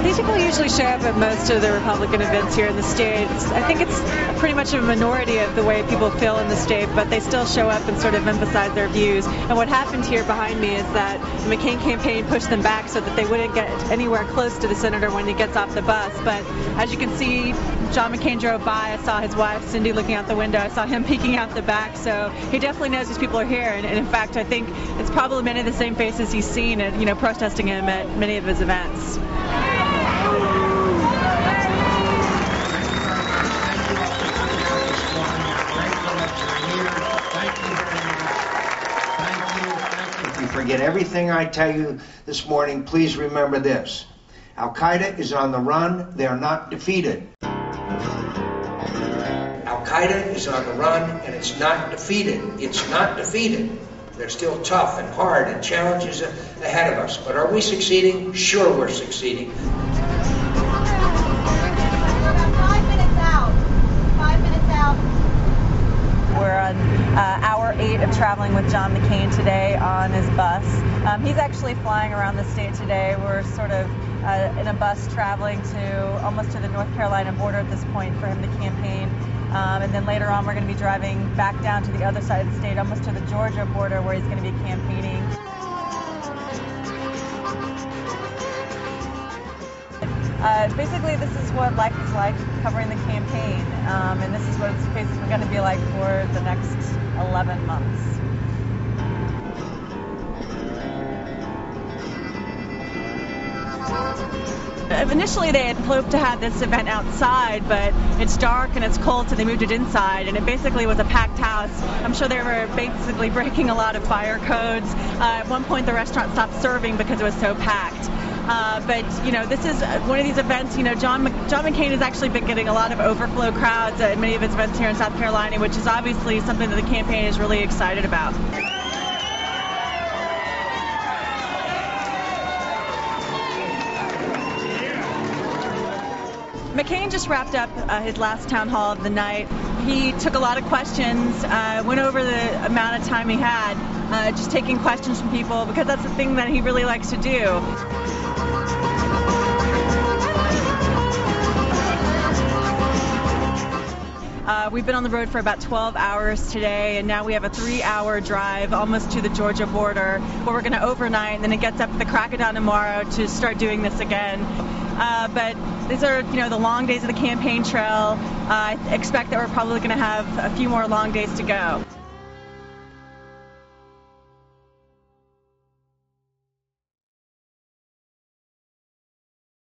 These people usually show up at most of the Republican events here in the state. I think it's pretty much a minority of the way people feel in the state, but they still show up and sort of emphasize their views. And what happened here behind me is that the McCain campaign pushed them back so that they wouldn't get anywhere close to the senator when he gets off the bus. But as you can see, John McCain drove by. I saw his wife, Cindy, looking out the window. I saw him peeking out the back. So he definitely knows these people are here. And in fact, I think it's probably many of the same faces he's seen at, protesting him at many of his events. If you forget everything I tell you this morning, please remember this. Al-Qaeda is on the run. They are not defeated. Al-Qaeda is on the run, and it's not defeated. It's not defeated. They're still tough and hard and challenges ahead of us. But are we succeeding? Sure, we're succeeding. We're about 5 minutes out. 5 minutes out. We're on hour 8 of traveling with John McCain today on his bus. He's actually flying around the state today. We're sort of in a bus traveling to almost to the North Carolina border at this point for him to campaign. And then later on we're going to be driving back down to the other side of the state, almost to the Georgia border, where he's going to be campaigning. Basically, this is what life is like covering the campaign, and this is what it's basically going to be like for the next 11 months. Initially, they had hoped to have this event outside, but it's dark and it's cold, so they moved it inside, and it basically was a packed house. I'm sure they were basically breaking a lot of fire codes. At one point, the restaurant stopped serving because it was so packed. But this is one of these events. John McCain has actually been getting a lot of overflow crowds at many of his events here in South Carolina, which is obviously something that the campaign is really excited about. McCain just wrapped up his last town hall of the night. He took a lot of questions, went over the amount of time he had, just taking questions from people, because that's the thing that he really likes to do. We've been on the road for about 12 hours today, and now we have a 3-hour drive almost to the Georgia border, where we're going to overnight, and then it gets up at the crack of dawn tomorrow to start doing this again. But these are, the long days of the campaign trail. I expect that we're probably going to have a few more long days to go.